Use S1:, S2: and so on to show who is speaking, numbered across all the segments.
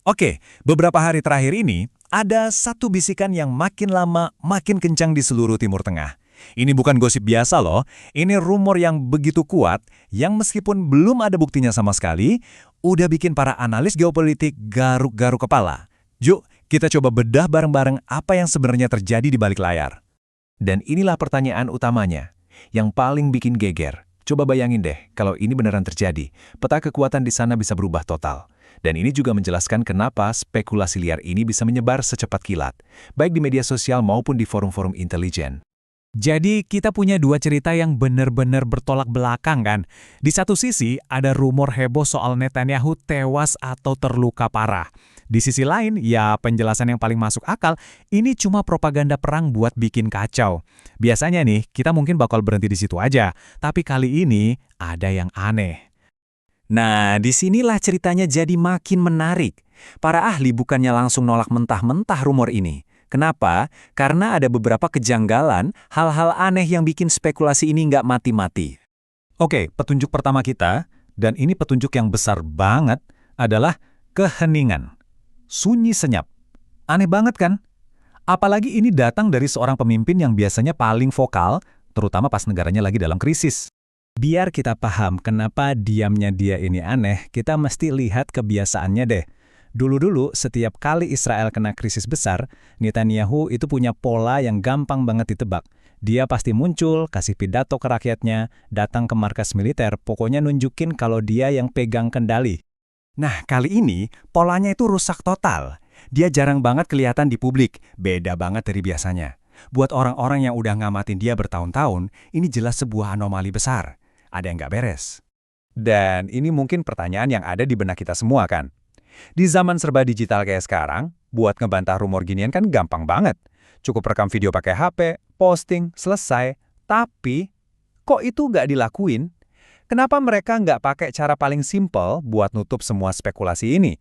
S1: Oke, beberapa hari terakhir ini, ada satu bisikan yang makin lama makin kencang di seluruh Timur Tengah. Ini bukan gosip biasa loh, ini rumor yang begitu kuat, yang meskipun belum ada buktinya sama sekali, udah bikin para analis geopolitik garuk-garuk kepala. Yuk, kita coba bedah bareng-bareng apa yang sebenarnya terjadi di balik layar. Dan inilah pertanyaan utamanya, yang paling bikin geger. Coba bayangin deh, kalau ini beneran terjadi, peta kekuatan di sana bisa berubah total. Dan ini juga menjelaskan kenapa spekulasi liar ini bisa menyebar secepat kilat, baik di media sosial maupun di forum-forum intelijen. Jadi kita punya dua cerita yang benar-benar bertolak belakang kan. Di satu sisi ada rumor heboh soal Netanyahu tewas atau terluka parah. Di sisi lain, ya penjelasan yang paling masuk akal, ini cuma propaganda perang buat bikin kacau. Biasanya nih, kita mungkin bakal berhenti di situ aja. Tapi kali ini ada yang aneh.
S2: Nah, disinilah ceritanya jadi makin menarik. Para ahli bukannya langsung nolak mentah-mentah rumor ini. Kenapa? Karena ada beberapa kejanggalan, hal-hal aneh yang bikin spekulasi ini nggak mati-mati.
S1: Oke, petunjuk pertama kita, dan ini petunjuk yang besar banget, adalah keheningan. Sunyi senyap. Aneh banget kan? Apalagi ini datang dari seorang pemimpin yang biasanya paling vokal, terutama pas negaranya lagi dalam krisis. Biar kita paham kenapa diamnya dia ini aneh, kita mesti lihat kebiasaannya deh. Dulu-dulu, setiap kali Israel kena krisis besar, Netanyahu itu punya pola yang gampang banget ditebak. Dia pasti muncul, kasih pidato ke rakyatnya, datang ke markas militer, pokoknya nunjukin kalau dia yang pegang kendali. Nah, kali ini polanya itu rusak total. Dia jarang banget kelihatan di publik, beda banget dari biasanya. Buat orang-orang yang udah ngamatin dia bertahun-tahun, ini jelas sebuah anomali besar. Ada yang nggak beres. Dan ini mungkin pertanyaan yang ada di benak kita semua kan? Di zaman serba digital kayak sekarang, buat ngebantah rumor ginian kan gampang banget. Cukup rekam video pakai HP, posting, selesai. Tapi, kok itu nggak dilakuin? Kenapa mereka nggak pakai cara paling simpel buat nutup semua spekulasi ini?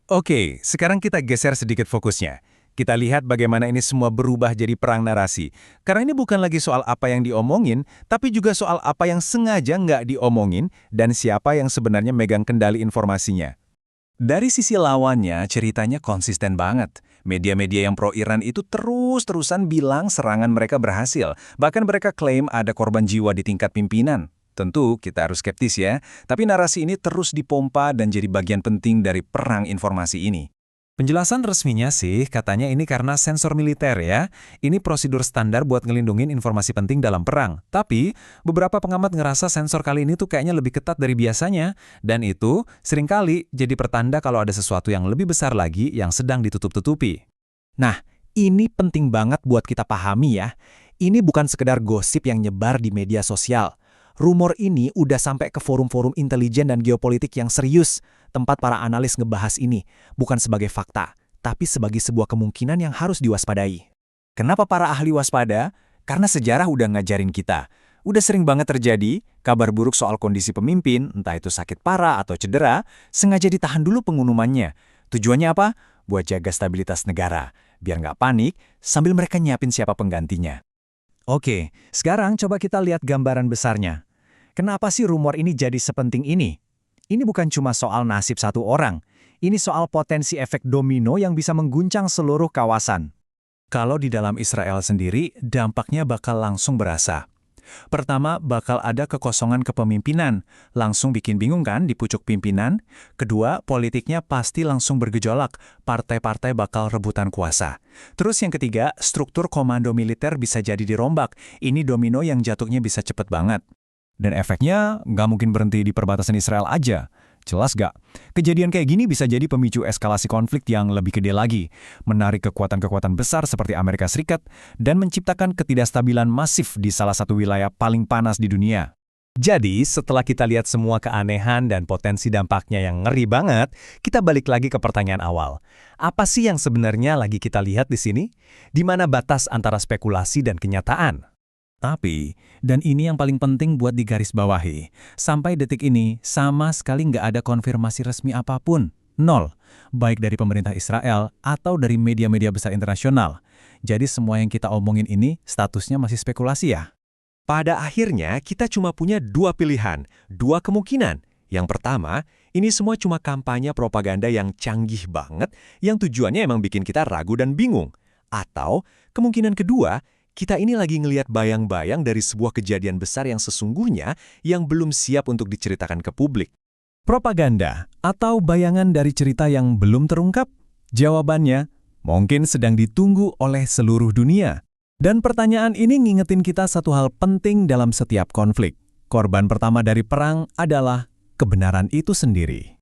S1: Oke, sekarang kita geser sedikit fokusnya. Kita lihat bagaimana ini semua berubah jadi perang narasi. Karena ini bukan lagi soal apa yang diomongin, tapi juga soal apa yang sengaja nggak diomongin dan siapa yang sebenarnya megang kendali informasinya. Dari sisi lawannya, ceritanya konsisten banget. Media-media yang pro-Iran itu terus-terusan bilang serangan mereka berhasil. Bahkan mereka klaim ada korban jiwa di tingkat pimpinan. Tentu kita harus skeptis ya, tapi narasi ini terus dipompa dan jadi bagian penting dari perang informasi ini. Penjelasan resminya sih, katanya ini karena sensor militer ya. Ini prosedur standar buat ngelindungin informasi penting dalam perang. Tapi, beberapa pengamat ngerasa sensor kali ini tuh kayaknya lebih ketat dari biasanya. Dan itu seringkali jadi pertanda kalau ada sesuatu yang lebih besar lagi yang sedang ditutup-tutupi. Nah, ini penting banget buat kita pahami ya. Ini bukan sekedar gosip yang nyebar di media sosial. Rumor ini udah sampai ke forum-forum intelijen dan geopolitik yang serius, tempat para analis ngebahas ini, bukan sebagai fakta, tapi sebagai sebuah kemungkinan yang harus diwaspadai. Kenapa para ahli waspada? Karena sejarah udah ngajarin kita. Udah sering banget terjadi, kabar buruk soal kondisi pemimpin, entah itu sakit parah atau cedera, sengaja ditahan dulu pengumumannya. Tujuannya apa? Buat jaga stabilitas negara, biar nggak panik, sambil mereka nyiapin siapa penggantinya. Oke, sekarang coba kita lihat gambaran besarnya. Kenapa sih rumor ini jadi sepenting ini? Ini bukan cuma soal nasib satu orang. Ini soal potensi efek domino yang bisa mengguncang seluruh kawasan. Kalau di dalam Israel sendiri, dampaknya bakal langsung berasa. Pertama, bakal ada kekosongan kepemimpinan. Langsung bikin bingung kan di pucuk pimpinan? Kedua, politiknya pasti langsung bergejolak. Partai-partai bakal rebutan kuasa. Terus yang ketiga, struktur komando militer bisa jadi dirombak. Ini domino yang jatuhnya bisa cepet banget. Dan efeknya nggak mungkin berhenti di perbatasan Israel aja. Jelas gak? Kejadian kayak gini bisa jadi pemicu eskalasi konflik yang lebih gede lagi, menarik kekuatan-kekuatan besar seperti Amerika Serikat, dan menciptakan ketidakstabilan masif di salah satu wilayah paling panas di dunia. Jadi, setelah kita lihat semua keanehan dan potensi dampaknya yang ngeri banget, kita balik lagi ke pertanyaan awal. Apa sih yang sebenarnya lagi kita lihat di sini? Di mana batas antara spekulasi dan kenyataan? Tapi, dan ini yang paling penting buat digarisbawahi, sampai detik ini sama sekali nggak ada konfirmasi resmi apapun. Nol, baik dari pemerintah Israel atau dari media-media besar internasional. Jadi semua yang kita omongin ini statusnya masih spekulasi ya. Pada akhirnya kita cuma punya dua pilihan, dua kemungkinan.
S3: Yang pertama, ini semua cuma kampanye propaganda yang canggih banget, yang tujuannya emang bikin kita ragu dan bingung. Atau, kemungkinan kedua, kita ini lagi ngelihat bayang-bayang dari sebuah kejadian besar yang sesungguhnya yang belum siap untuk diceritakan ke publik.
S1: Propaganda atau bayangan dari cerita yang belum terungkap? Jawabannya, mungkin sedang ditunggu oleh seluruh dunia. Dan pertanyaan ini ngingetin kita satu hal penting dalam setiap konflik. Korban pertama dari perang adalah kebenaran itu sendiri.